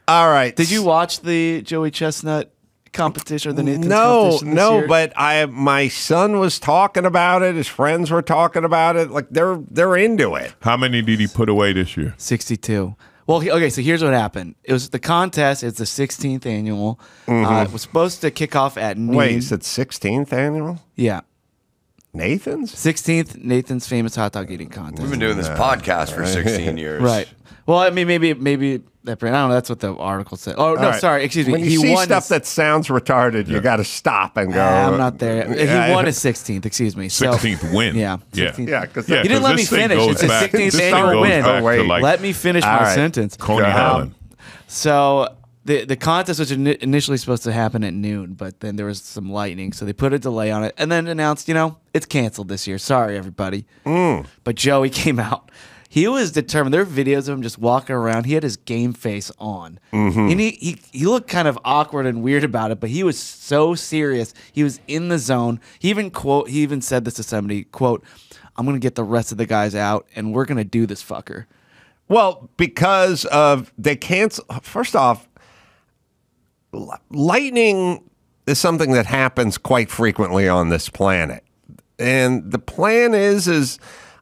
All right. Did you watch the Joey Chestnut competition or the Nathan's competition this year? But my son was talking about it. His friends were talking about it. Like they're into it. How many did he put away this year? 62. Well, okay, so here's what happened. It was the contest. It's the 16th annual. It was supposed to kick off at noon. Wait, you said 16th annual? Yeah. Nathan's? 16th Nathan's Famous Hot Dog Eating Contest. We've been doing this podcast for 16 years. Right. Well, I mean, maybe that. I don't know. That's what the article said. Oh no, sorry. Excuse me. When you see stuff that sounds retarded, you got to stop and go. I'm not there. He won his 16th. Excuse me. 16th win. Yeah. 16th. Yeah. Because you didn't let me finish. It's his 16th annual win. Let me finish my sentence. Coney Island. So the contest was initially supposed to happen at noon, but then there was some lightning, so they put a delay on it, and then announced, it's canceled this year. Sorry, everybody. But Joey came out. He was determined. There are videos of him just walking around. He had his game face on. And he looked kind of awkward and weird about it, but he was so serious. He was in the zone. He even said this to somebody, quote, "I'm going to get the rest of the guys out, and we're going to do this fucker." Well, because of they cancel. First off, lightning is something that happens quite frequently on this planet. And the plan is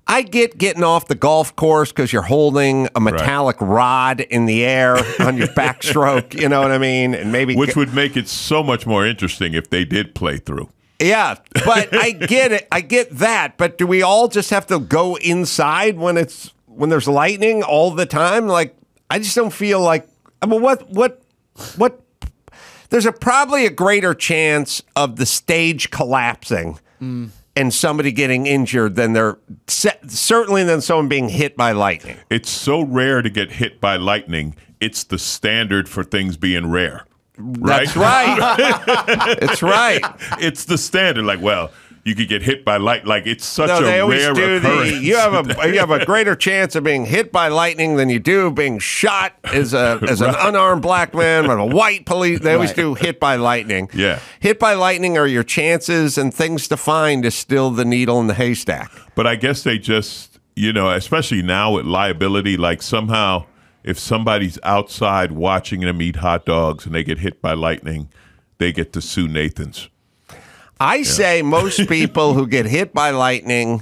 I get getting off the golf course because you're holding a metallic rod in the air on your backstroke, you know what I mean? And which would make it so much more interesting if they did play through. Yeah, but I get it. I get that. But do we all just have to go inside when there's lightning all the time? Like, I just don't feel like, I mean, what there's probably a greater chance of the stage collapsing and somebody getting injured than certainly than someone being hit by lightning. It's so rare to get hit by lightning. It's the standard for things being rare. Right? That's right. It's right. It's the standard. Like, well, you could get hit by light. Like, it's such a rare occurrence. You have a greater chance of being hit by lightning than you do being shot as an unarmed black man with a white police. They always do hit by lightning. Yeah. Hit by lightning are your chances, and things to find is still the needle in the haystack. But I guess they just, especially now with liability, like somehow if somebody's outside watching them eat hot dogs and they get hit by lightning, they get to sue Nathan's. I say most people who get hit by lightning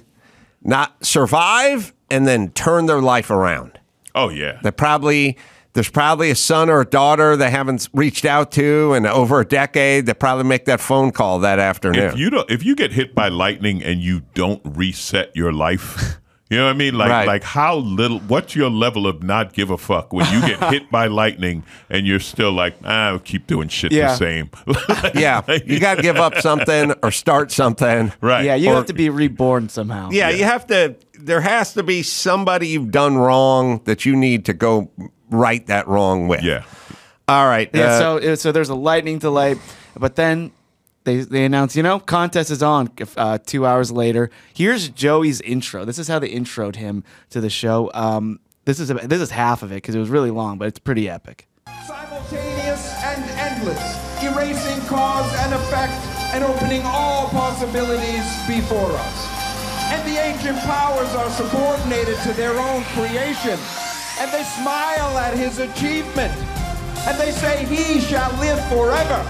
not survive and then turn their life around. Oh, yeah. There's probably a son or a daughter they haven't reached out to in over a decade. They probably make that phone call that afternoon. If you get hit by lightning and you don't reset your life, you know what I mean? Like how little, what's your level of not give a fuck when you get hit by lightning and you're still like, I'll keep doing shit the same. You got to give up something or start something. Right. Yeah, you have to be reborn somehow. Yeah, you have to, there has to be somebody you've done wrong that you need to go right that wrong with. Yeah. All right. Yeah, so there's a lightning delay, but then they announce, contest is on 2 hours later. Here's Joey's intro. This is how they introed him to the show. This is half of it because it was really long, but it's pretty epic. Simultaneous and endless, erasing cause and effect and opening all possibilities before us. And the ancient powers are subordinated to their own creation, and they smile at his achievement, and they say he shall live forever.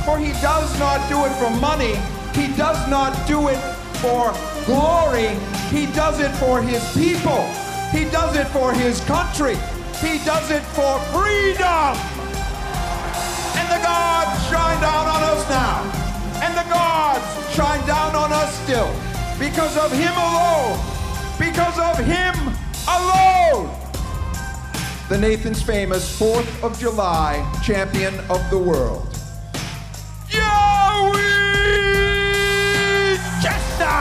For he does not do it for money. He does not do it for glory. He does it for his people. He does it for his country. He does it for freedom. And the gods shine down on us now. And the gods shine down on us still. Because of him alone. Because of him alone. The Nathan's Famous 4th of July champion of the world. Joey Chestnut!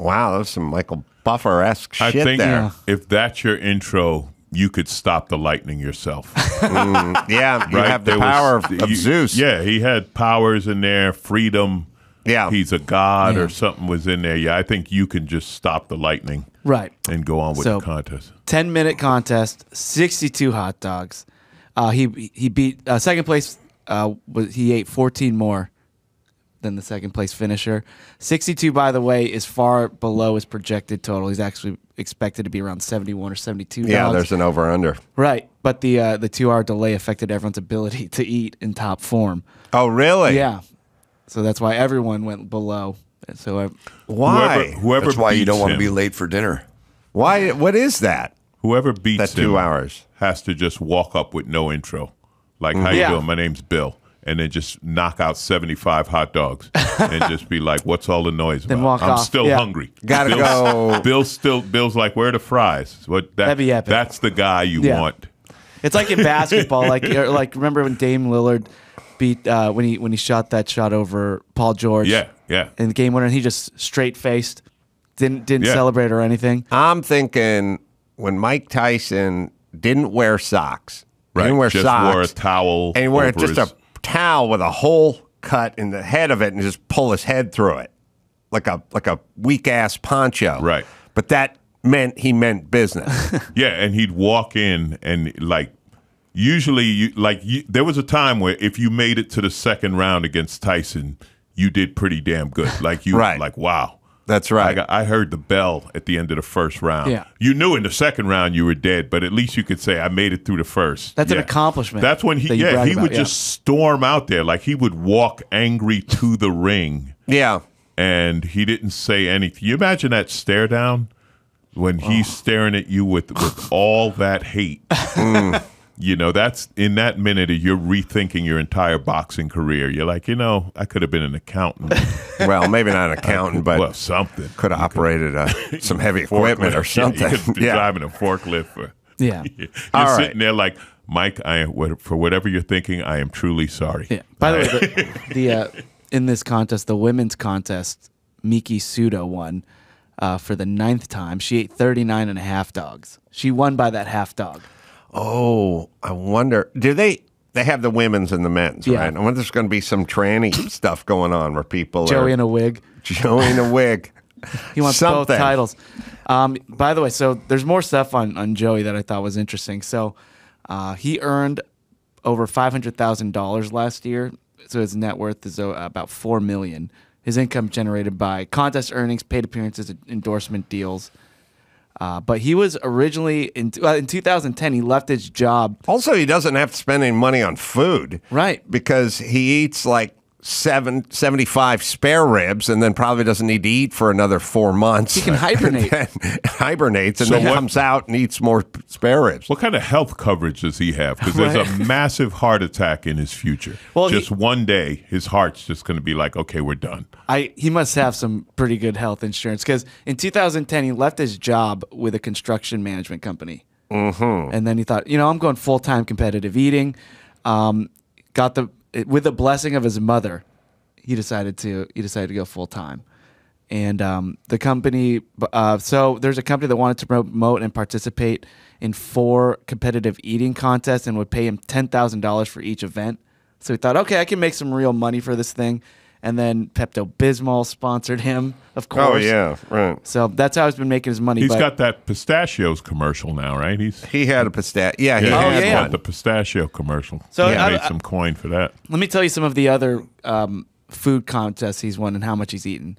Wow, that was some Michael Buffer-esque shit there. I think if that's your intro, you could stop the lightning yourself. Yeah, you have the power of Zeus. Yeah, he had powers in there, freedom. Yeah. He's a god or something was in there. Yeah, I think you can just stop the lightning. Right. And go on with the contest. 10-minute contest, 62 hot dogs. He beat second place. He ate 14 more than the second place finisher. 62, by the way, is far below his projected total. He's actually expected to be around 71 or 72 dogs. Yeah, there's an over-under. Right, but the 2-hour delay affected everyone's ability to eat in top form. Oh, really? Yeah, so that's why everyone went below. So Why? Whoever That's why you beats don't want to him- be late for dinner. What is that? Whoever beats That 2 him hours. has to just walk up with no intro. Like, how you Yeah. doing? My name's Bill. And then just knock out 75 hot dogs and just be like, what's all the noise Then about? walk I'm off. still Yeah. hungry. Gotta Bill's go. Bill's like, where are the fries? That'd be epic. That's the guy you Yeah. want. it's like in basketball, like remember when Dame Lillard beat when he shot that shot over Paul George? Yeah, yeah. In the game winner, and he just straight faced, didn't Yeah. celebrate or anything. I'm thinking when Mike Tyson didn't wear socks. He Right. didn't wear just socks. wore a towel. And he wore over just his- a towel with a hole cut in the head of it and just pull his head through it. Like a weak ass poncho. Right. But that meant he meant business. Yeah, and he'd walk in and like usually there was a time where if you made it to the second round against Tyson, you did pretty damn good. Like you Right. like wow. That's right. I heard the bell at the end of the first round. Yeah. You knew in the second round you were dead, but at least you could say I made it through the first. That's an Yeah. accomplishment That's when that you brag he about, would yeah. just storm out there. Like he would walk angry to the ring Yeah. and he didn't say anything. You imagine that stare down when he's staring at you with all that hate. You know, that's in that minute you're rethinking your entire boxing career. You're like, I could have been an accountant. Well, maybe not an accountant, but well, something. could have operated some heavy equipment or something. Yeah, you could be driving a forklift. Yeah. You're All sitting right. there like, Mike, for whatever you're thinking, I am truly sorry. Yeah. By the way, the in this contest, the women's contest, Miki Sudo won for the 9th time. She ate 39 and a half dogs. She won by that half dog. Oh, I wonder. Do they have the women's and the men's, Yeah. right? I wonder if there's going to be some tranny stuff going on where people Joey are in a wig. Joey in a wig. He wants Something. both titles. By the way, so there's more stuff on Joey that I thought was interesting. So he earned over $500,000 last year. So his net worth is about $4 million. His income generated by contest earnings, paid appearances, endorsement deals. But he was originally in 2010. He left his job. Also, he doesn't have to spend any money on food. Right. Because he eats like 75 spare ribs and then probably doesn't need to eat for another 4 months. He can hibernate. And then hibernates and So then what- comes out and eats more spare ribs. What kind of health coverage does he have? Because there's a massive heart attack in his future. Well, just one day, his heart's just going to be like, okay, we're done. He must have some pretty good health insurance because in 2010 he left his job with a construction management company, and then he thought, I'm going full-time competitive eating. With the blessing of his mother, he decided to go full-time, and the company. So there's a company that wanted to promote and participate in 4 competitive eating contests and would pay him $10,000 for each event. So he thought, okay, I can make some real money for this thing. And then Pepto-Bismol sponsored him, of course. Oh, yeah, right. So that's how he's been making his money. He's but got that pistachios commercial now, right? He had a pistachio. Yeah, he he's had yeah. one. got the pistachio commercial. So he I- made I- some coin for that. Let me tell you some of the other food contests he's won and how much he's eaten.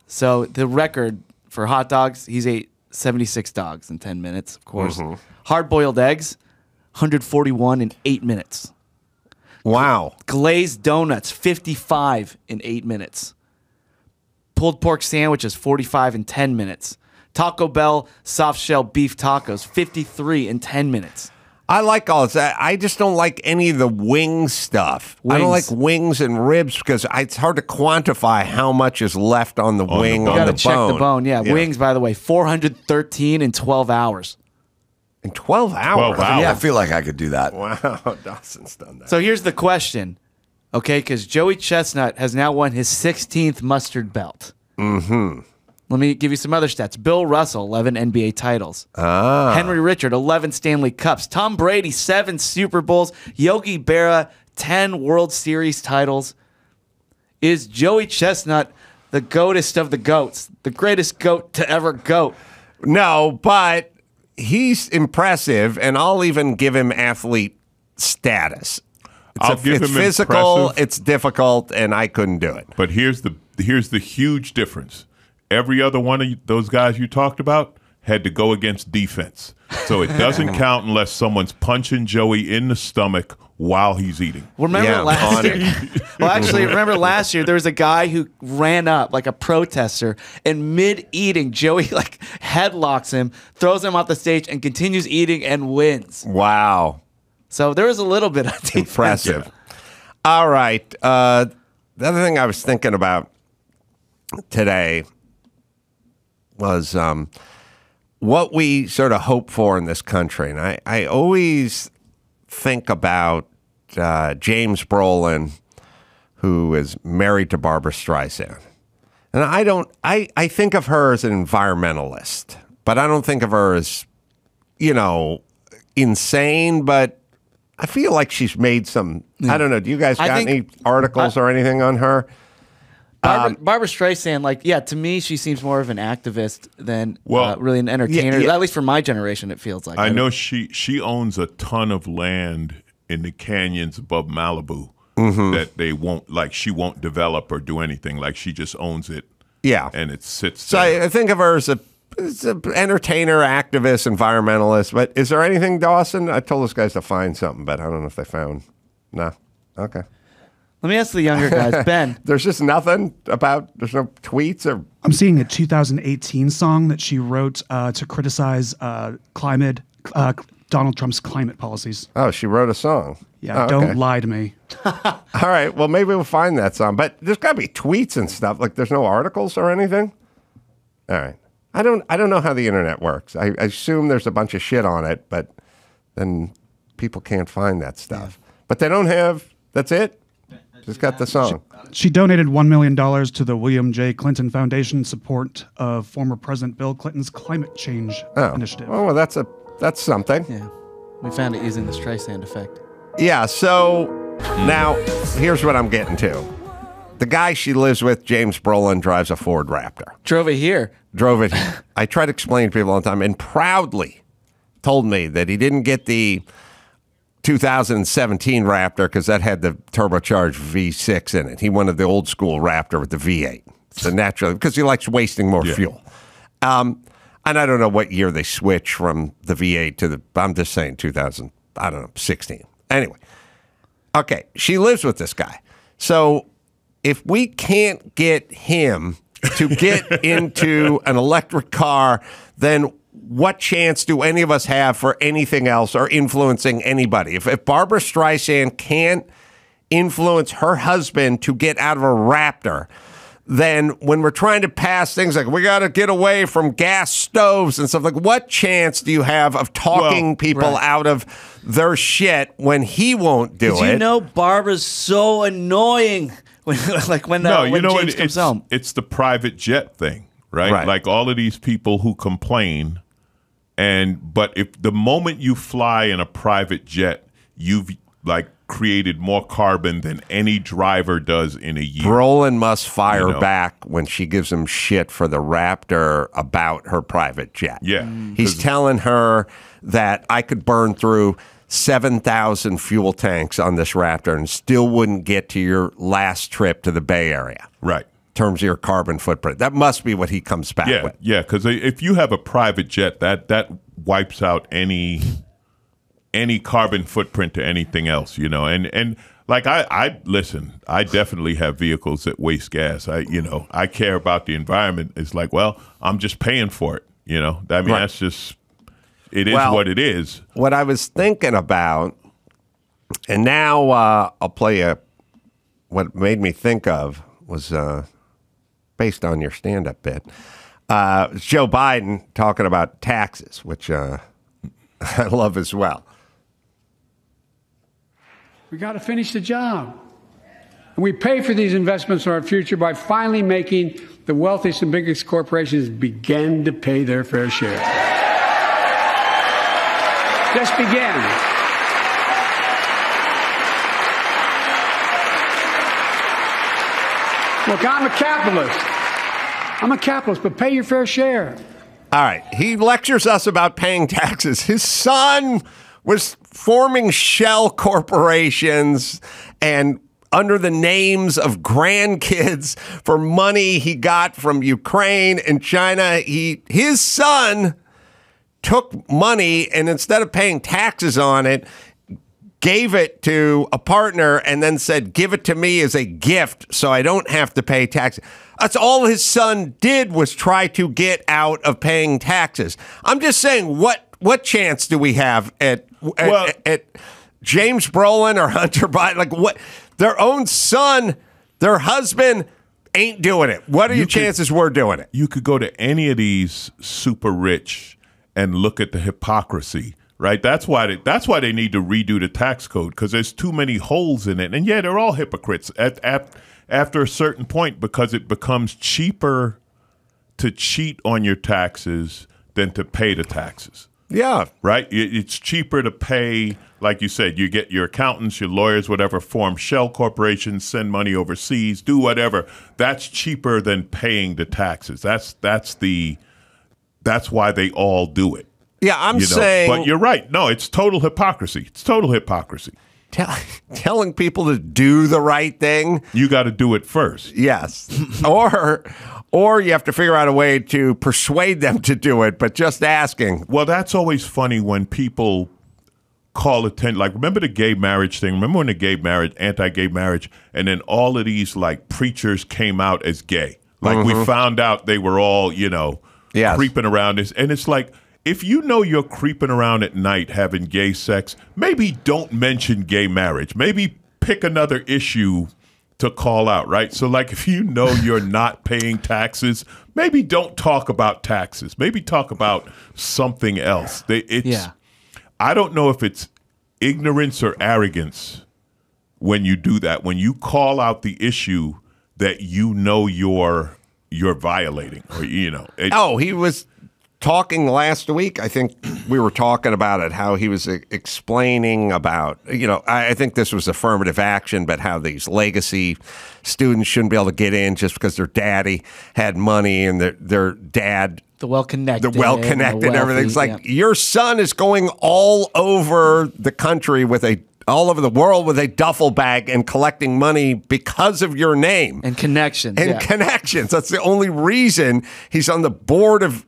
So the record for hot dogs, he's ate 76 dogs in 10 minutes, of course. Hard-boiled eggs, 141 in 8 minutes. Wow. Glazed donuts, 55 in 8 minutes. Pulled pork sandwiches, 45 in 10 minutes. Taco Bell soft shell beef tacos, 53 in 10 minutes. I like all this. I just don't like any of the wing stuff. I don't like Wings. wings and ribs because it's hard to quantify how much is left on the wing, bone. on You the got to check bone. the bone. Yeah, wings, by the way, 413 in 12 hours. In 12 hours? 12 hours. Yeah. I feel like I could do that. Wow, Dawson's done that. So here's the question, okay? Because Joey Chestnut has now won his 16th mustard belt. Mm-hmm. Let me give you some other stats. Bill Russell, 11 NBA titles. Henry Richard, 11 Stanley Cups. Tom Brady, 7 Super Bowls. Yogi Berra, 10 World Series titles. Is Joey Chestnut the goatest of the goats? The greatest goat to ever goat? No, but he's impressive, and I'll even give him athlete status. It's physical, it's difficult, and I couldn't do it. But here's the huge difference. Every other one of those guys you talked about had to go against defense. So it doesn't count unless someone's punching Joey in the stomach while he's eating. Remember last year? Well, actually, remember last year there was a guy who ran up like a protester, and mid-eating, Joey like headlocks him, throws him off the stage, and continues eating and wins. Wow. So there was a little bit of defense. Impressive. All right. The other thing I was thinking about today was what we sort of hope for in this country. And I always think about James Brolin, who is married to Barbara Streisand. And I think of her as an environmentalist, but I don't think of her as, insane, but I feel like she's made some, I don't know, do you guys got any articles or anything on her? Barbara Streisand, to me, she seems more of an activist than really an entertainer. At least for my generation, it feels like. I know she owns a ton of land in the canyons above Malibu that she won't develop or do anything. Like, she just owns it. Yeah. And it sits so there. I think of her as an entertainer, activist, environmentalist. But is there anything, Dawson? I told those guys to find something, but I don't know if they found. No. Okay. Let me ask the younger guys. Ben. There's just nothing there's no tweets or. I'm seeing a 2018 song that she wrote to criticize Donald Trump's climate policies. Oh, she wrote a song. Yeah, don't lie to me. All right, well, maybe we'll find that song. But there's got to be tweets and stuff. Like, there's no articles or anything? All right. I don't know how the internet works. I assume there's a bunch of shit on it, but then people can't find that stuff. Yeah. But they don't have, that's it? Just got the song. She donated $1 million to the William J. Clinton Foundation in support of former President Bill Clinton's climate change initiative. Oh, well, that's something. Yeah. We found it using the Streisand effect. Yeah, so now here's what I'm getting to. The guy she lives with, James Brolin, drives a Ford Raptor. Drove it here. I try to explain to people all the time, and proudly told me that he didn't get the 2017 Raptor because that had the turbocharged V6 in it. He wanted the old school Raptor with the V8. So naturally, because he likes wasting more fuel. And I don't know what year they switched from the V8 to I'm just saying 16. Anyway. Okay, she lives with this guy. So if we can't get him to get into an electric car, then what chance do any of us have for anything else or influencing anybody? If Barbara Streisand can't influence her husband to get out of a Raptor, then when we're trying to pass things like we got to get away from gas stoves and stuff, like what chance do you have of talking people out of their shit when he won't do it? You know, Barbara's so annoying when James comes home. It's the private jet thing, right? Like all of these people who complain. But if the moment you fly in a private jet, you've created more carbon than any driver does in a year. Brolin must fire back when she gives him shit for the Raptor about her private jet. Yeah. He's telling her that I could burn through 7,000 fuel tanks on this Raptor and still wouldn't get to your last trip to the Bay Area. Right. Terms of your carbon footprint. That must be what he comes back with. Yeah, because if you have a private jet, that wipes out any carbon footprint to anything else, And like I listen, I definitely have vehicles that waste gas. I care about the environment. It's like, well, I'm just paying for it. That's just it is what it is. What I was thinking about, and now I'll play what made me think of was based on your stand-up bit. It's Joe Biden talking about taxes, which I love as well. We got to finish the job. And we pay for these investments in our future by finally making the wealthiest and biggest corporations begin to pay their fair share. Just begin. Look, I'm a capitalist, but pay your fair share. All right. He lectures us about paying taxes. His son was forming shell corporations and under the names of grandkids for money he got from Ukraine and China. His son took money and instead of paying taxes on it, gave it to a partner and then said, give it to me as a gift so I don't have to pay taxes. That's all his son did was try to get out of paying taxes. I'm just saying, what chance do we have at James Brolin or Hunter Biden? Like what? Their own son, their husband ain't doing it. What are your chances we're doing it? You could go to any of these super rich and look at the hypocrisy, right? That's why they need to redo the tax code because there's too many holes in it. And yeah, they're all hypocrites after a certain point because it becomes cheaper to cheat on your taxes than to pay the taxes. Yeah. Right? It's cheaper to pay, like you said, you get your accountants, your lawyers, whatever, form shell corporations, send money overseas, do whatever. That's cheaper than paying the taxes. That's why they all do it. Yeah, I'm saying. But you're right. No, it's total hypocrisy. It's total hypocrisy. Telling people to do the right thing. You got to do it first. Yes. Or you have to figure out a way to persuade them to do it, but just asking. Well, that's always funny when people call attention. Like, remember the gay marriage thing? Remember when the gay marriage, anti-gay marriage, and then all of these, like, preachers came out as gay? Like, we found out they were all, creeping around this. And it's like, if you know you're creeping around at night having gay sex, maybe don't mention gay marriage. Maybe pick another issue to call out, right? So, like, if you know you're not paying taxes, maybe don't talk about taxes. Maybe talk about something else. I don't know if it's ignorance or arrogance when you do that, when you call out the issue that you know you're violating, or he was talking last week. I think we were talking about it, how he was explaining about, I think this was affirmative action, but how these legacy students shouldn't be able to get in just because their daddy had money and their dad. The well-connected and everything. It's like your son is going all over the country all over the world with a duffel bag and collecting money because of your name. And connections. Connections. That's the only reason he's on the board of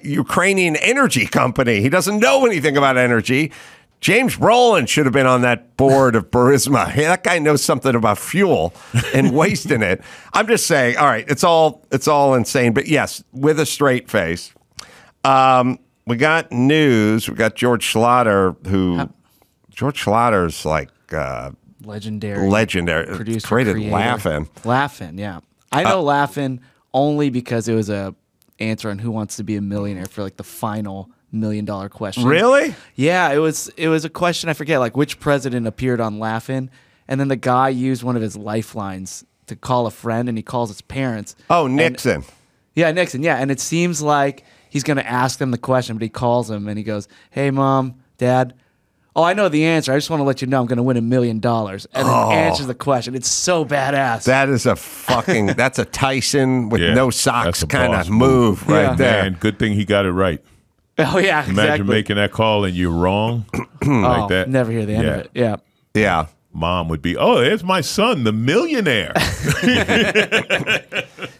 Ukrainian energy company. He doesn't know anything about energy. James Brolin should have been on that board of Burisma. Hey, that guy knows something about fuel and wasting it. I'm just saying, all right, it's all insane. But yes, with a straight face. We got news. We got George Schlatter, George Schlotter's like legendary producer, created Laugh-In. Laugh-In, yeah. I know Laugh-In only because it was a answer on Who Wants to Be a Millionaire for like the final $1 million question. Really? Yeah, it was a question, I forget, like which president appeared on Laugh-In, and then the guy used one of his lifelines to call a friend, and he calls his parents. Oh, Nixon. Nixon, yeah. And it seems like he's going to ask them the question, but he calls them, and he goes, hey, Mom, Dad, oh, I know the answer. I just want to let you know I'm going to win $1 million. And then answers the question. It's so badass. That is that's a Tyson with no socks kind of move right there. Man, good thing he got it right. Oh, yeah, exactly. Imagine making that call and you're wrong like that. Never hear the end of it. Yeah. Yeah. Mom would be, oh, there's my son, the millionaire.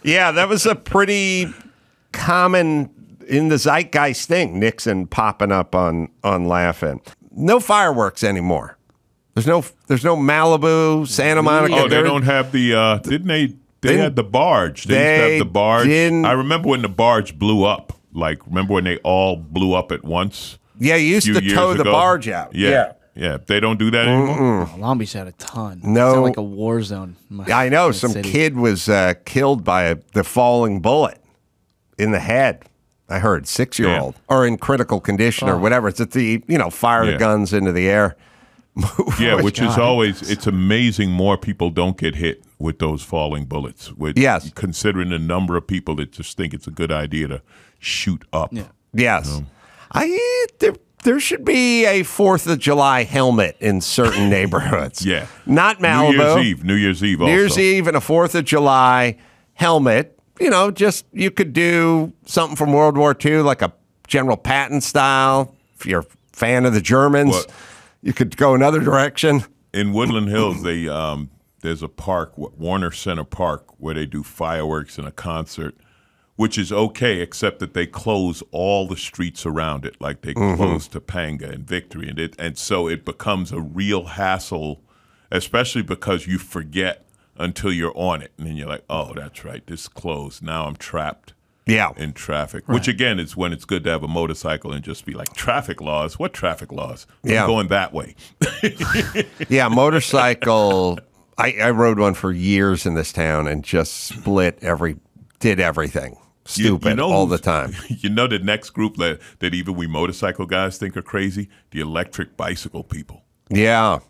Yeah, that was a pretty common in the zeitgeist thing, Nixon popping up on Laugh-In. No fireworks anymore. There's no Malibu, Santa Monica. Oh, they don't have the didn't they? They had the barge. They used to have the barge. I remember when the barge blew up. Like, remember when they all blew up at once? Yeah, you used to tow the barge out. Yeah. They don't do that anymore. Long Beach had a ton. No, it sounded like a war zone. I know. Some kid was killed by the falling bullet in the head. I heard 6-year-old or in critical condition or whatever. It's at the fire the guns into the air. Yeah, which is always, it's amazing more people don't get hit with those falling bullets. Yes. Considering the number of people that just think it's a good idea to shoot up. Yeah. Yes. There should be a 4th of July helmet in certain neighborhoods. Yeah. Not Malibu. New Year's Eve also. New Year's Eve and a 4th of July helmet. Just you could do something from World War II, like a General Patton style. If you're fan of the Germans. Well, you could go another direction. In Woodland Hills, they there's a park, Warner Center Park, where they do fireworks and a concert, which is okay, except that they close all the streets around it, like they close Topanga and Victory, and so it becomes a real hassle, especially because you forget until you're on it, and then you're like, oh, that's right, this closed. Now I'm trapped. In traffic, which again is when it's good to have a motorcycle and just be like, traffic laws? What traffic laws? I'm going that way. Motorcycle. I rode one for years in this town and just did everything. Stupid all the time. You know the next group that even we motorcycle guys think are crazy? The electric bicycle people. Yeah.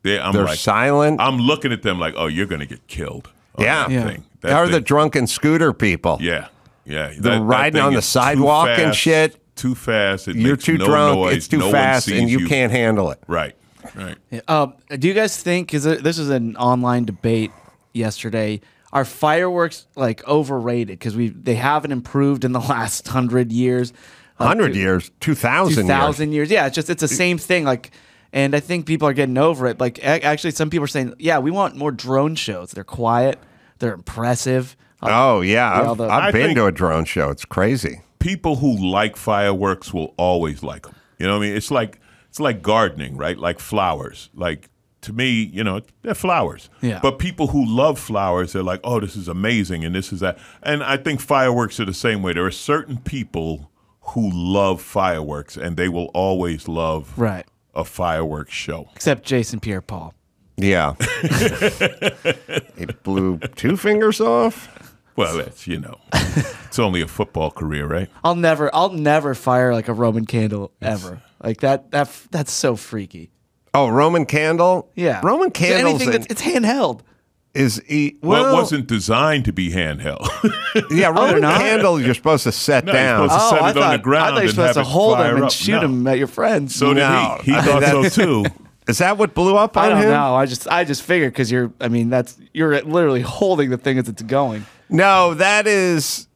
They're like, silent. I'm looking at them like, oh, you're going to get killed. Thing. Or the drunken scooter people. Yeah. They're riding on the sidewalk and shit. Too fast. You're too drunk. Noise, it's too fast, and you can't handle it. Right. Do you guys think, because this was an online debate yesterday, are fireworks like overrated? Because they haven't improved in the last 100 years. 100 years? 2,000 years. Yeah, it's the same thing. Like, and I think people are getting over it. Like, actually, some people are saying, yeah, we want more drone shows. They're quiet. They're impressive. I've been to a drone show. It's crazy. People who like fireworks will always like them. You know what I mean? It's like gardening, right? Like flowers. Like, to me, they're flowers. Yeah. But people who love flowers, they're like, oh, this is amazing, and this is that. And I think fireworks are the same way. There are certain people who love fireworks, and they will always love a fireworks show. Except Jason Pierre-Paul. Yeah. He blew 2 fingers off. Well, that's, it's only a football career, right? I'll never fire like a Roman candle ever. Like that's so freaky. Oh, Roman candle? Yeah. Roman candles. It's handheld. It wasn't designed to be handheld. Yeah, Roman candle, you're supposed to set down. You're supposed to set it on the ground. I thought you were supposed to hold them and shoot them at your friends. So did he. He thought so too. Is that what blew up on him? I don't know. I just figured because you're literally holding the thing as it's going. No, that is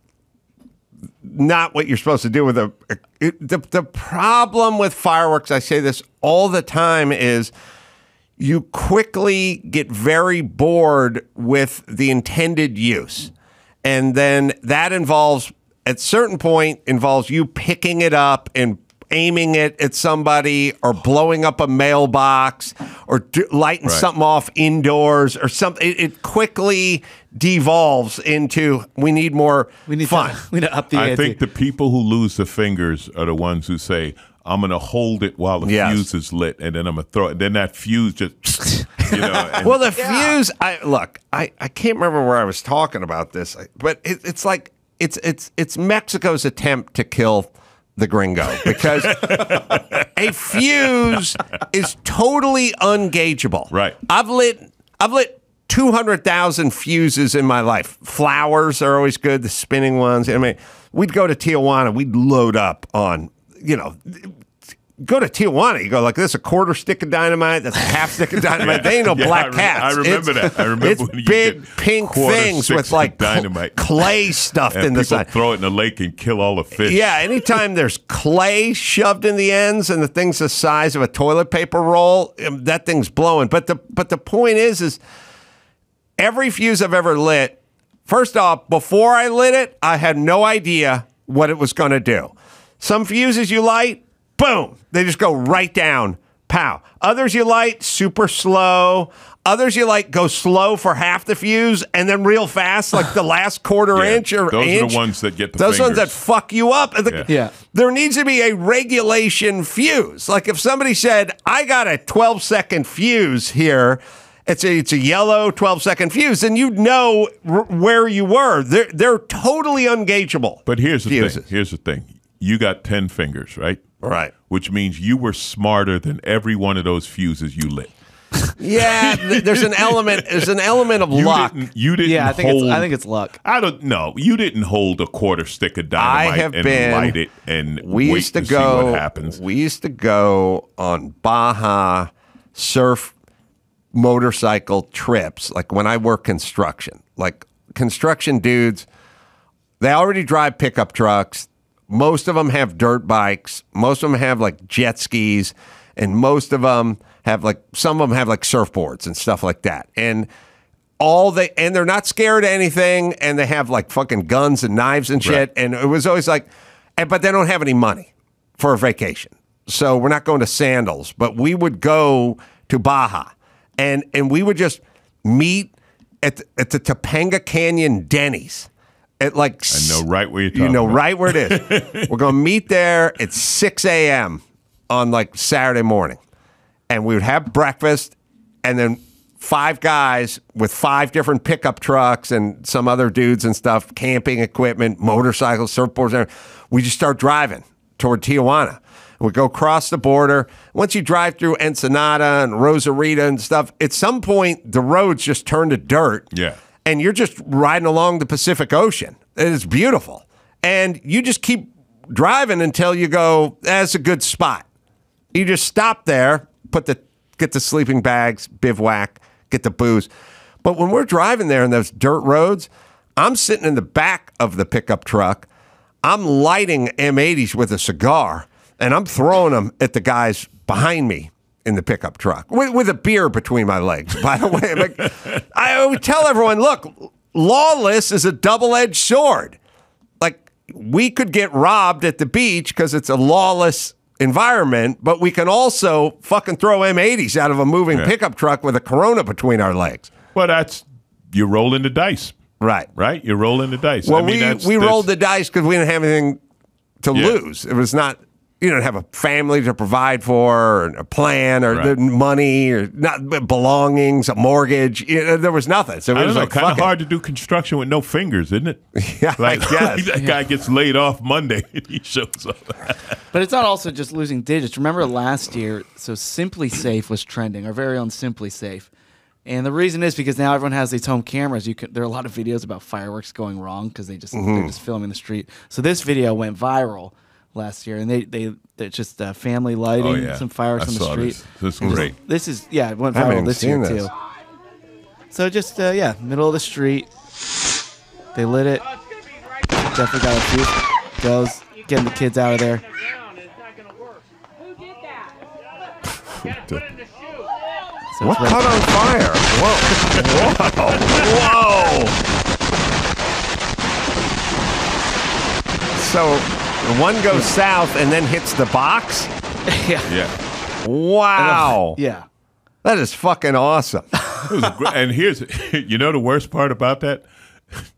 not what you're supposed to do with the problem with fireworks, I say this all the time, is you quickly get very bored with the intended use. And then that at certain point, involves you picking it up and aiming it at somebody or blowing up a mailbox or lighting something off indoors or something. It quickly devolves into we need more fun. We need to up the ante. I think the people who lose the fingers are the ones who say, I'm going to hold it while the fuse is lit, and then I'm going to throw it. And then that fuse just, Well, the fuse, I can't remember where I was talking about this, but it's like, it's Mexico's attempt to kill the gringo, because a fuse is totally ungageable. Right. I've lit 200,000 fuses in my life. Flowers are always good, the spinning ones. I mean, we'd go to Tijuana, we'd load up on, go to Tijuana, you go like, this is a quarter stick of dynamite, that's a half stick of dynamite. They ain't no black cats. I remember that. I remember it's when you big pink things with like dynamite clay stuffed in the side. Throw it in the lake and kill all the fish. Yeah, anytime there's clay shoved in the ends and the thing's the size of a toilet paper roll, that thing's blowing. But the point is every fuse I've ever lit, first off, before I lit it, I had no idea what it was going to do. Some fuses you light, boom, they just go right down, pow. Others you light, super slow. Others you light, go slow for half the fuse and then real fast, like the last quarter inch or those inch. Those are the ones that get the Those fingers. ones that fuck you up. There needs to be a regulation fuse. Like if somebody said, I got a 12-second fuse here, it's a yellow 12-second fuse, and you'd know where you were. They're totally ungageable. But here's the thing. You got 10 fingers, right? Right. Which means you were smarter than every one of those fuses you lit. Yeah, there's an element of luck. You didn't I think it's luck. I don't know. You didn't hold a quarter stick of dynamite light it and wait to see what happens. We used to go on Baja surf motorcycle trips, like when I work construction. Like construction dudes, they already drive pickup trucks. most of them have dirt bikes. Most of them have like jet skis, and most of them have like some of them have like surfboards and stuff like that. And they're not scared of anything, and they have like fucking guns and knives and shit. Right. And it was always like, but they don't have any money for a vacation, so we're not going to Sandals. But we would go to Baja, and we would just meet at the Topanga Canyon Denny's. At like, I know right where you're talking. You know about. right where it is. We're going to meet there at 6 a.m. on like Saturday morning, and we would have breakfast, and then 5 guys with 5 different pickup trucks and some other dudes and stuff, camping equipment, motorcycles, surfboards, and we just start driving toward Tijuana. We go across the border. Once you drive through Ensenada and Rosarita and stuff, at some point the roads just turn to dirt. Yeah. And you're just riding along the Pacific Ocean. It's beautiful. And you just keep driving until you go, that's a good spot. You just stop there, get the sleeping bags, bivouac, get the booze. But when we're driving there in those dirt roads, I'm sitting in the back of the pickup truck. I'm lighting M80s with a cigar, and I'm throwing them at the guys behind me in the pickup truck with a beer between my legs. By the way, like, I would tell everyone, look, lawless is a double-edged sword. Like, we could get robbed at the beach because it's a lawless environment, but we can also fucking throw M80s out of a moving pickup truck with a Corona between our legs. Well, you're rolling the dice. Right. Right? You're rolling the dice. Well, we rolled the dice because we didn't have anything to lose. It was not, you don't have a family to provide for, or a plan, or money, or not belongings, a mortgage. There was nothing. So it was like kind of hard to do construction with no fingers, isn't it? Yeah, like that guy gets laid off Monday and he shows up. But it's not also just losing digits. Remember last year, so Simply Safe was trending, our very own Simply Safe. And the reason is because now everyone has these home cameras. There are a lot of videos about fireworks going wrong because they're just filming the street. So this video went viral last year, and they're just family lighting some fireworks on the street. This is great. It went viral this year too. So just middle of the street, they lit it. Definitely got a fuse. Goes getting the kids out of there. So what caught on fire? Whoa. Whoa. So one goes south and then hits the box? Yeah. Wow. Yeah. That is fucking awesome. It was great. And here's, the worst part about that?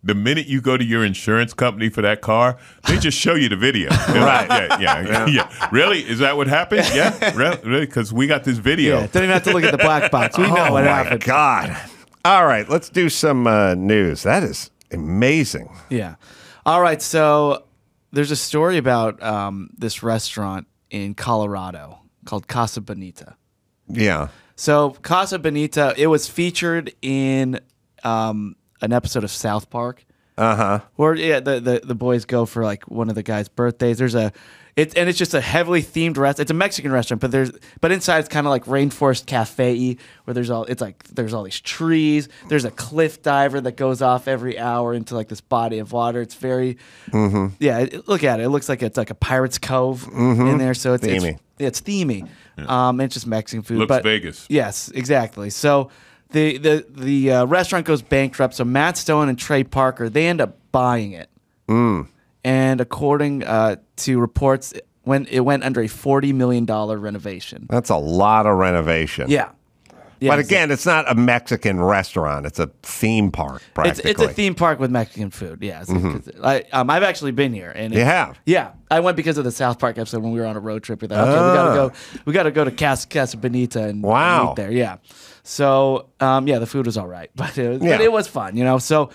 The minute you go to your insurance company for that car, they just show you the video. Right. Like, yeah. Really? Is that what happened? Yeah. Really? Because we got this video. Yeah. Don't even have to look at the black box. We know what happened. God. All right. Let's do some news. That is amazing. Yeah. All right. So there's a story about this restaurant in Colorado called Casa Bonita. Yeah. So Casa Bonita, it was featured in an episode of South Park. Where the boys go for like one of the guys' birthdays. It's just a heavily themed restaurant. It's a Mexican restaurant, but inside it's kind of like rainforest cafe-y, where there's all these trees. There's a cliff diver that goes off every hour into like this body of water. It's very look at it. It looks like it's like a Pirate's Cove in there. So it's themey. It's themey. It's just Mexican food. Looks Vegas. Yes, exactly. So the restaurant goes bankrupt. So Matt Stone and Trey Parker, they end up buying it. And according to reports, it went under a $40 million renovation. That's a lot of renovation. Yeah. But again, it's not a Mexican restaurant. It's a theme park, practically. It's a theme park with Mexican food, yeah. I've actually been here. And you have? Yeah. I went because of the South Park episode when we were on a road trip. We thought, we got to go to Casa Bonita and eat there. Yeah. So, the food was all right. But it was fun, So,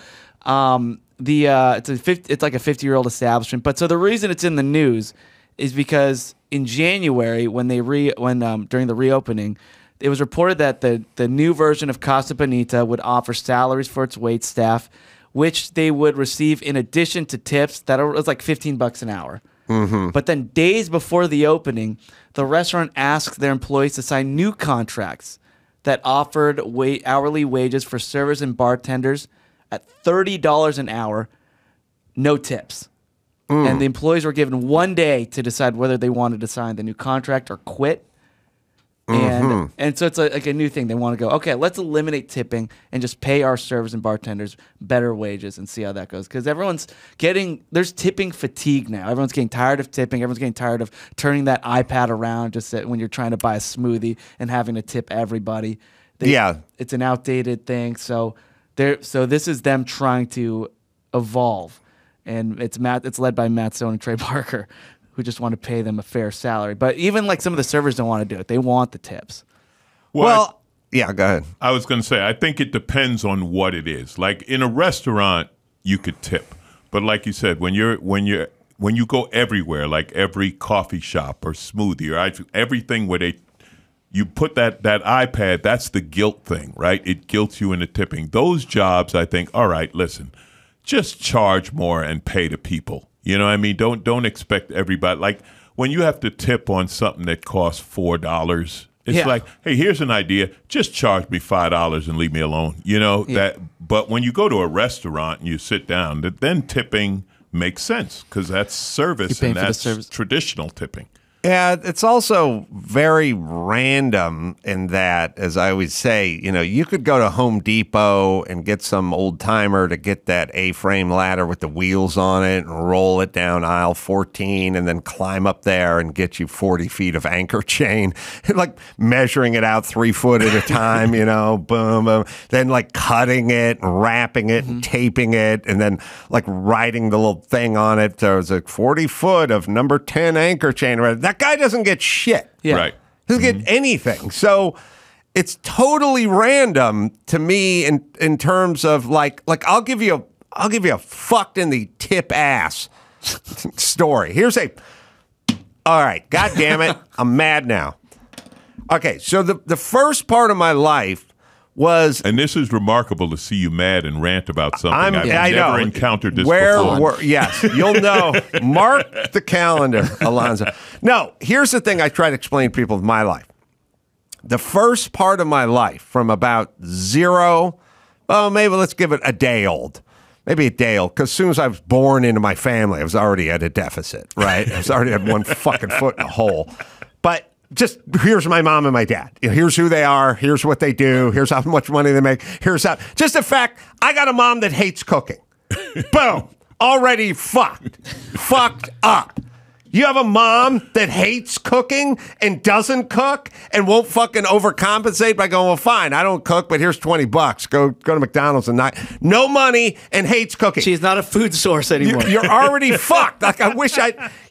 it's like a 50-year-old establishment. But so the reason it's in the news is because in January, when during the reopening, it was reported that the new version of Casa Bonita would offer salaries for its wait staff, which they would receive in addition to tips. That was like $15 an hour. But then days before the opening, the restaurant asked their employees to sign new contracts that offered hourly wages for servers and bartenders at $30 an hour, no tips. and the employees were given 1 day to decide whether they wanted to sign the new contract or quit. And so it's like a new thing. They want to go, okay, let's eliminate tipping and just pay our servers and bartenders better wages and see how that goes. Because there's tipping fatigue now. Everyone's getting tired of tipping. Everyone's getting tired of turning that iPad around just when you're trying to buy a smoothie and having to tip everybody. It's an outdated thing. So this is them trying to evolve. And it's led by Matt Stone and Trey Parker, who just want to pay them a fair salary. But even like some of the servers don't want to do it. They want the tips. Well, yeah, go ahead. I was going to say, I think it depends on what it is. Like in a restaurant, you could tip. But like you said, when you go everywhere, like every coffee shop or smoothie or everything where you put that iPad, that's the guilt thing, right? It guilts you into tipping. Those jobs, I think, all right, listen, just charge more and pay the people. You know what I mean? Don't expect everybody. Like when you have to tip on something that costs $4, it's like, hey, here's an idea. Just charge me $5 and leave me alone. You know that. But when you go to a restaurant and you sit down, then tipping makes sense because that's service and that's traditional tipping. Yeah, it's also very random in that, as I always say, you could go to Home Depot and get some old timer to get that A-frame ladder with the wheels on it and roll it down aisle 14 and then climb up there and get you 40 feet of anchor chain, like measuring it out 3 foot at a time, boom, boom. Then like cutting it and wrapping it and taping it and then like writing the little thing on it. There's like 40 foot of number 10 anchor chain. That guy doesn't get shit. Yeah. Right. Doesn't get anything. So it's totally random to me in terms of like I'll give you a fucked in the tip ass story. All right, God damn it, I'm mad now. Okay, so the first part of my life was, and this is remarkable to see you mad and rant about something. I've never encountered this before. Yes, you'll know. Mark the calendar, Alonzo. No, here's the thing I try to explain to people with my life. The first part of my life, from about 0, maybe let's give it a day old. Maybe a day old, because as soon as I was born into my family, I was already at a deficit, right? I was already had one fucking foot in a hole. But just here's my mom and my dad. Here's who they are. Here's what they do. Here's how much money they make. Here's how. Just the fact, I got a mom that hates cooking. Boom. Already fucked. Fucked up. You have a mom that hates cooking and doesn't cook and won't fucking overcompensate by going, well, fine, I don't cook, but here's $20. Go to McDonald's and no money and hates cooking. She's not a food source anymore. You're already fucked. Like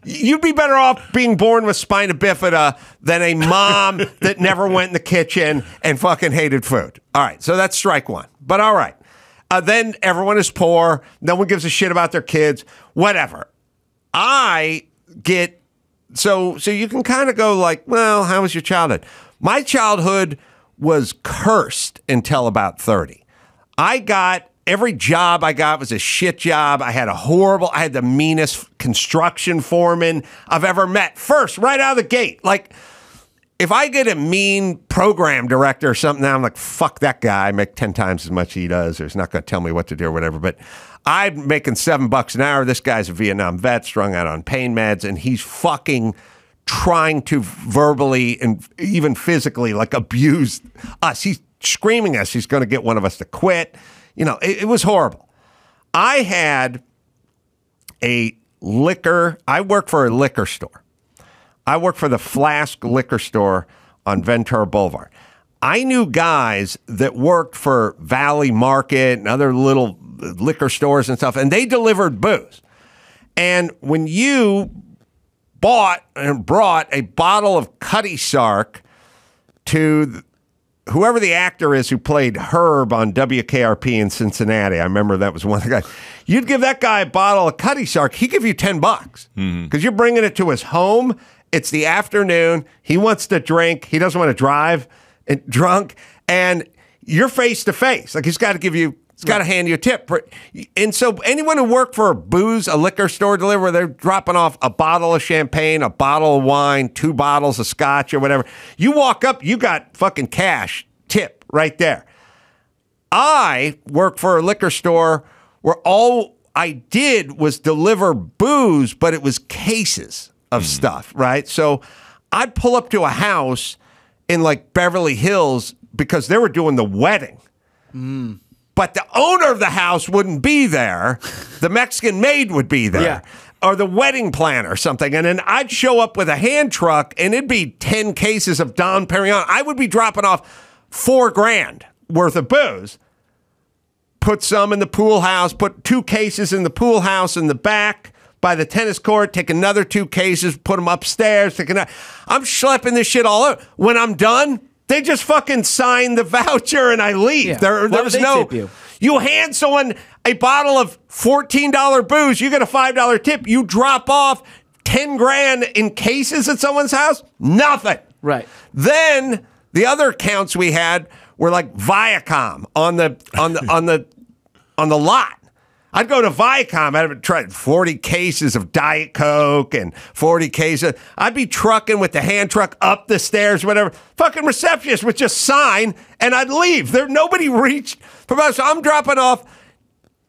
you'd be better off being born with spina bifida than a mom that never went in the kitchen and fucking hated food. All right, so that's strike one. But all right. Then everyone is poor. No one gives a shit about their kids. Whatever. So you can kind of go like, well, how was your childhood? My childhood was cursed until about 30. Every job I got was a shit job. I had the meanest construction foreman I've ever met. First, right out of the gate. Like, if I get a mean program director or something, now I'm like, fuck that guy. I make 10 times as much he does. Or he's not going to tell me what to do or whatever. But I'm making $7 an hour. This guy's a Vietnam vet, strung out on pain meds, and he's fucking trying to verbally and even physically like abuse us. He's screaming at us. He's going to get one of us to quit. It was horrible. I worked for a liquor store. I worked for the Flask liquor store on Ventura Boulevard. I knew guys that worked for Valley Market and other little liquor stores and stuff, and they delivered booze. And when you bought and brought a bottle of Cutty Sark to whoever the actor is who played Herb on WKRP in Cincinnati, I remember that was one of the guys, you'd give that guy a bottle of Cutty Sark, he'd give you $10 because you're bringing it to his home. It's the afternoon. He wants to drink. He doesn't want to drive and drunk. And you're face to face. Like he's got to hand you a tip. And so anyone who worked for a liquor store delivery, they're dropping off a bottle of champagne, a bottle of wine, 2 bottles of scotch or whatever. You walk up, you got fucking cash, tip right there. I worked for a liquor store where I did was deliver booze, but it was cases of stuff, right? So I'd pull up to a house in like Beverly Hills because they were doing the wedding. But the owner of the house wouldn't be there. The Mexican maid would be there. Yeah. Or the wedding planner or something. And then I'd show up with a hand truck and it'd be 10 cases of Dom Perignon. I would be dropping off $4,000 worth of booze. Put some in the pool house, put 2 cases in the pool house in the back by the tennis court, take another 2 cases, put them upstairs. I'm schlepping this shit all over. When I'm done, they just fucking sign the voucher and I leave. Yeah. There was no... Tip you hand someone a bottle of $14 booze, you get a $5 tip. You drop off $10,000 in cases at someone's house, nothing. Right. Then the other accounts we had were like Viacom on the lot. I'd go to Viacom. I'd tried 40 cases of Diet Coke and 40 cases. I'd be trucking with the hand truck up the stairs, whatever. Fucking receptionist would just sign, and I'd leave. Nobody reached for us. So I'm dropping off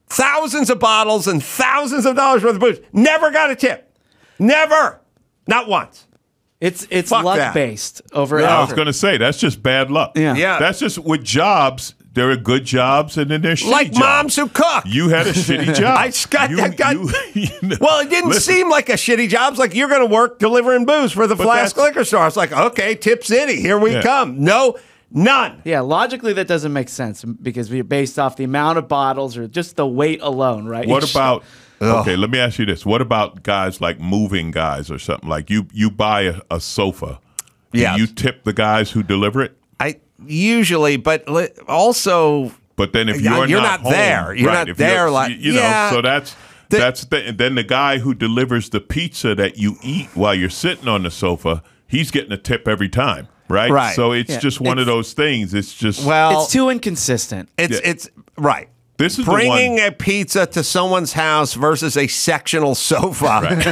thousands of bottles and thousands of dollars worth of booze. Never got a tip. Never. Not once. It's Fuck luck that. based over. I was going to say that's just bad luck. Yeah. That's just with jobs. There are good jobs and then there's shitty Like jobs. moms who cook. You had a shitty job. I just got that guy. know. Well, it didn't seem like a shitty job. It's like, you're going to work delivering booze for the Flask Liquor Store. It's like, okay, Tip City, here we come. No, none. Yeah, logically that doesn't make sense because we're based off the amount of bottles or just the weight alone, right? What about? Okay, let me ask you this: what about guys like moving guys or something? Like you buy a sofa. Yeah. Do you tip the guys who deliver it? I usually, but also. But then if you're not home, there, you're right, not there. Like you know, so and then the guy who delivers the pizza that you eat while you're sitting on the sofa, he's getting a tip every time, right? Right. So it's just one of those things. It's just it's too inconsistent. It's right. This is bringing a pizza to someone's house versus a sectional sofa. Right.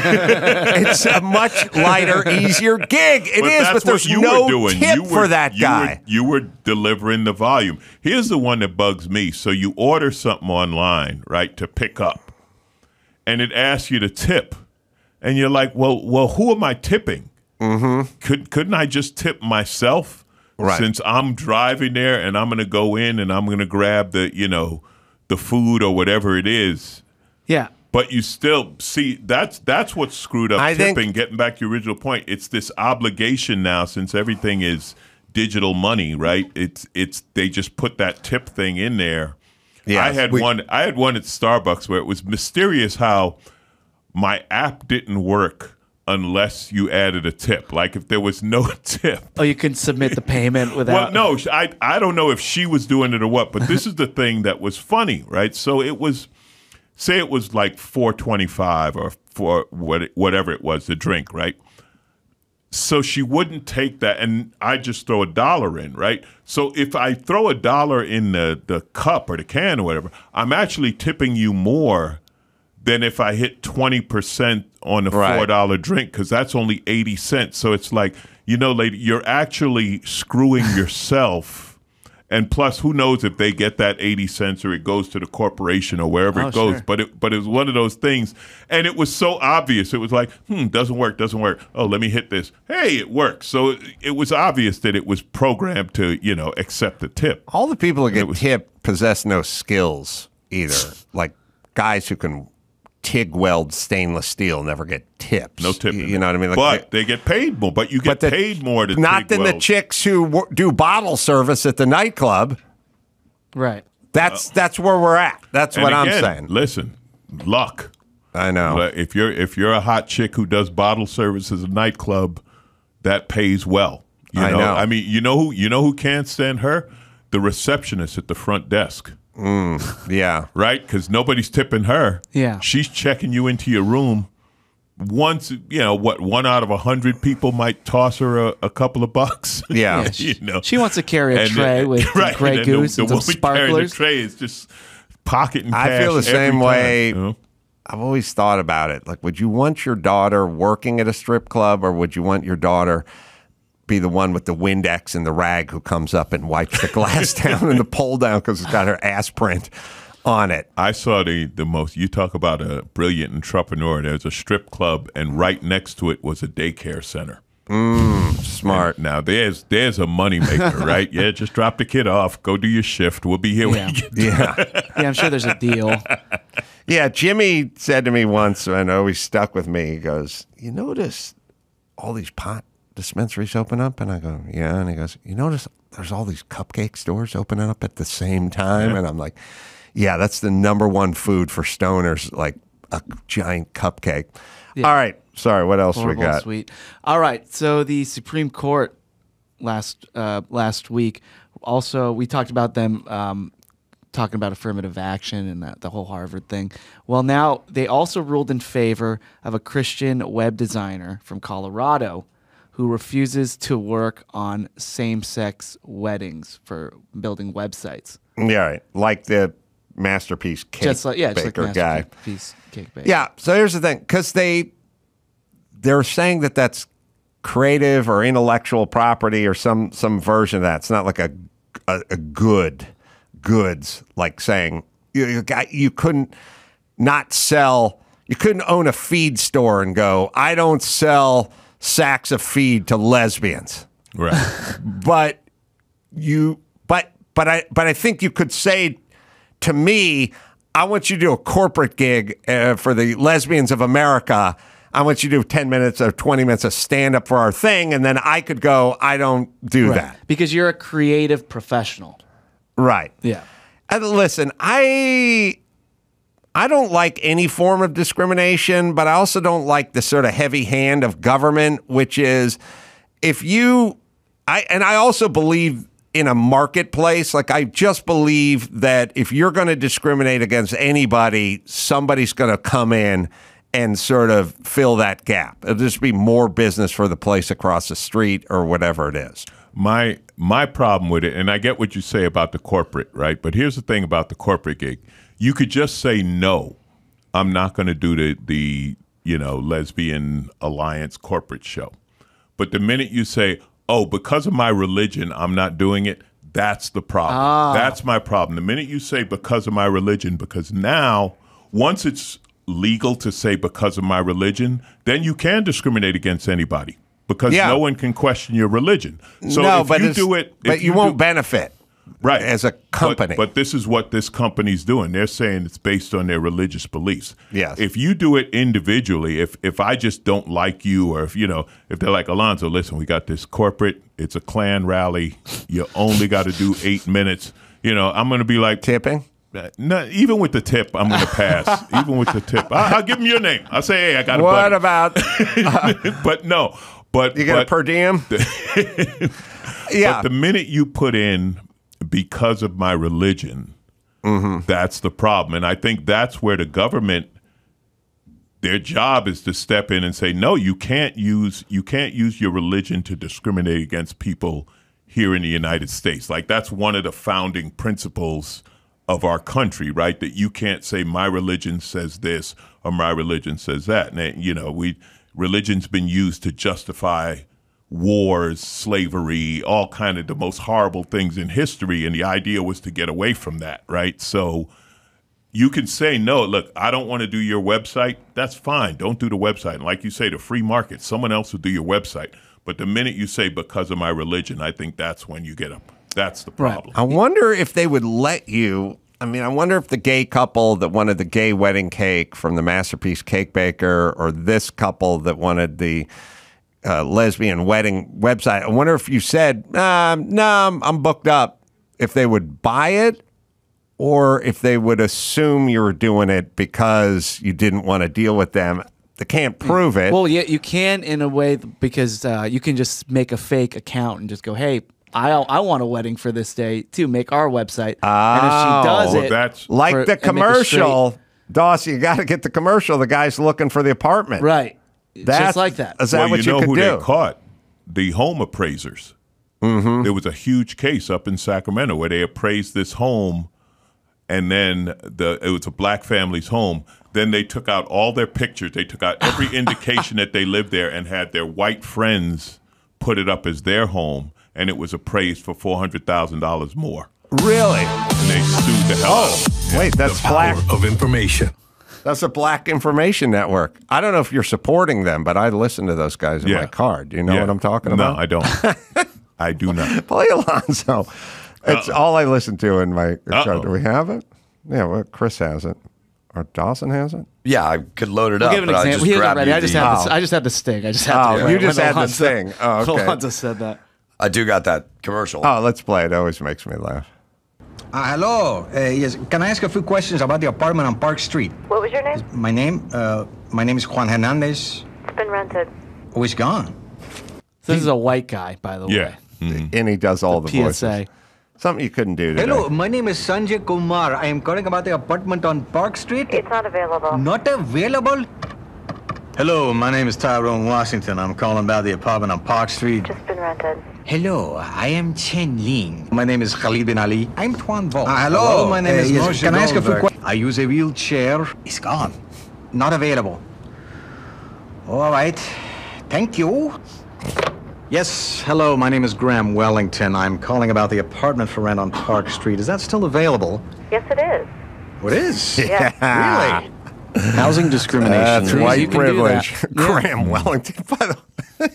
It's a much lighter, easier gig. It is, but there's no tip for that guy. You were delivering the volume. Here's the one that bugs me. So you order something online, right, to pick up, and it asks you to tip, and you're like, well, who am I tipping? Mm-hmm. Couldn't I just tip myself? Right. Since I'm driving there and I'm going to go in and I'm going to grab the food or whatever it is. Yeah. But you still see that's what's screwed up tipping. Getting back to your original point, it's this obligation now since everything is digital money, right? It's they just put that tip thing in there. Yeah, I had one at Starbucks where it was mysterious how my app didn't work unless you added a tip. Like if there was no tip. Oh, you couldn't submit the payment without. Well, no, I don't know if she was doing it or what, but this is the thing that was funny, right? So it was, say it was like $4.25 or for whatever it was, the drink, right? So she wouldn't take that, and I just throw $1 in, right? So if I throw $1 in the cup or the can or whatever, I'm actually tipping you more than if I hit 20% on the $4 drink, because that's only 80 cents. So it's like, lady, you're actually screwing yourself. And plus, who knows if they get that 80 cents or it goes to the corporation or wherever it goes. Sure. But it was one of those things. And it was so obvious. It was like, doesn't work. Oh, let me hit this. Hey, it works. So it was obvious that it was programmed to, accept the tip. All the people that get tipped possess no skills either. Like guys who can TIG weld stainless steel never get tips. No tipping. You know what I mean? Like but they get paid more. But you get paid more to not than the chicks who do bottle service at the nightclub. Right. That's where we're at. That's what I'm saying. Listen, luck. I know. If you're a hot chick who does bottle service at a nightclub, that pays well. I know. I mean, you know who can't stand her? The receptionist at the front desk. Yeah. Right? Because nobody's tipping her. Yeah. She's checking you into your room. Once, 1 out of 100 people might toss her a couple of bucks. Yeah. She wants to carry a tray with Grey Goose and some sparklers. The tray is just pocketing cash. I feel the same way. Time, I've always thought about it. Like, would you want your daughter working at a strip club, or would you want your daughter be the one with the Windex and the rag who comes up and wipes the glass down and the pole down because it's got her ass print? on it. I saw the most. You talk about a brilliant entrepreneur. There's a strip club, and right next to it was a daycare center. Smart. And now there's a moneymaker, right? Yeah, just drop the kid off. Go do your shift. We'll be here when you get Yeah, I'm sure there's a deal. Yeah, Jimmy said to me once, and it always stuck with me. He goes, "You notice all these pot dispensaries open up?" And I go, "Yeah." And he goes, "You notice there's all these cupcake stores opening up at the same time?" Yeah. And I'm like, "Yeah, that's the number one food for stoners, like a giant cupcake." Yeah. All right. Sorry, what else Horrible we got? Sweet. All right. So the Supreme Court last week, also we talked about them talking about affirmative action and the whole Harvard thing. Well, now they also ruled in favor of a Christian web designer from Colorado who refuses to work on same-sex weddings for building websites. Yeah, right. Like the Masterpiece Cake Baker guy. Masterpiece Cake Baker. Yeah. So here's the thing, because they're saying that that's creative or intellectual property or some version of that. It's not like a goods, like saying you couldn't not sell. You couldn't own a feed store and go, "I don't sell sacks of feed to lesbians." right. But I think you could say to me, "I want you to do a corporate gig for the Lesbians of America. I want you to do 10 minutes or 20 minutes of stand up for our thing." And then I could go, "I don't do that." Because you're a creative professional. Right. Yeah. And listen, I don't like any form of discrimination, but I also don't like the sort of heavy hand of government, which is I also believe in a marketplace. Like, I just believe that if you're going to discriminate against anybody, somebody's going to come in and sort of fill that gap. It'll just be more business for the place across the street or whatever it is. My problem with it, and I get what you say about the corporate, right? But here's the thing about the corporate gig. You could just say, "No, I'm not going to do the Lesbian Alliance corporate show." But the minute you say, "Oh, because of my religion, I'm not doing it," that's the problem. That's my problem. The minute you say "because of my religion," because now, once it's legal to say "because of my religion," then you can discriminate against anybody because no one can question your religion. So you won't benefit, right, as a company. But this is what this company's doing. They're saying it's based on their religious beliefs. Yes. If you do it individually, if I just don't like you, or if they're like, "Alonzo, listen, we got this corporate, it's a Klan rally, you only got to do 8 minutes," I'm going to be like, tipping. No, even with the tip, I'm going to pass. Even with the tip, I'll give them your name. I'll say, "Hey, I got a buddy." What about? But no, but you get a per diem. Yeah. But the minute you put in "because of my religion," that's the problem, and I think that's where the government, their job is to step in and say, "No, you can't use your religion to discriminate against people here in the United States." Like, that's one of the founding principles of our country, right? That you can't say "my religion says this" or "my religion says that." And religion's been used to justify wars, slavery, all kind of the most horrible things in history, and the idea was to get away from that, right? So you can say, "No, look, I don't want to do your website." That's fine. Don't do the website. And like you say, the free market, someone else will do your website. But the minute you say "because of my religion," I think that's when you get up. That's the problem. I wonder if they would let you. I mean, I wonder if the gay couple that wanted the gay wedding cake from the Masterpiece Cake Baker, or this couple that wanted the lesbian wedding website, I wonder if you said, "No, I'm booked up," if they would buy it, or if they would assume you were doing it because you didn't want to deal with them. They can't prove it. Well, yeah, you can in a way, because you can just make a fake account and just go, "Hey, I want a wedding for this day too. Make our website." And if she does it, that's like the commercial, Dawson, you got to get the commercial. The guy's looking for the apartment. Right. Just like that. Is that what you could who do? They caught? The home appraisers. There was a huge case up in Sacramento where they appraised this home, and then it was a black family's home. Then they took out all their pictures. They took out every indication that they lived there and had their white friends put it up as their home, and it was appraised for $400,000 more. Really? And they sued the hell out of them. Wait, that's the power Black of information. That's a Black Information Network. I don't know if you're supporting them, but I listen to those guys in my car. Do you know what I'm talking about? No, I don't. I do not. Play Alonzo. It's all I listen to in my car. Do we have it? Yeah, well, Chris has it. Or Dawson has it? Yeah, I could load it up. Give an but example. He has it ready. I just had the sting. I just had to. You just had the sting. Oh, okay. Alonzo said that. I do got that commercial. Oh, let's play it. It always makes me laugh. Hello. Yes. Can I ask a few questions about the apartment on Park Street? What was your name? My name is Juan Hernandez. It's been rented. Oh, he's gone. This is a white guy, by the way. Yeah. Mm-hmm. And he does all the PSA. voices. Something you couldn't do today. Hello, my name is Sanjay Kumar. I am calling about the apartment on Park Street. It's not available. Not available? Hello, my name is Tyrone Washington. I'm calling about the apartment on Park Street. Just been rented. Hello, I am Chen Ling. My name is Khalid bin Ali. I'm Tuan Vo. Hello, my name is Moshe Can I ask a few questions? I use a wheelchair. It's gone. Not available. All right. Thank you. Yes, hello, my name is Graham Wellington. I'm calling about the apartment for rent on Park Street. Is that still available? Yes, it is. Oh, it is? Yeah. Really? Housing discrimination. That's white privilege. Graham Wellington, by the way.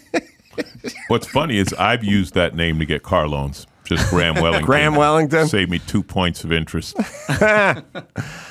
What's funny is I've used that name to get car loans. Just Graham Wellington. Graham Wellington? Saved me 2 points of interest.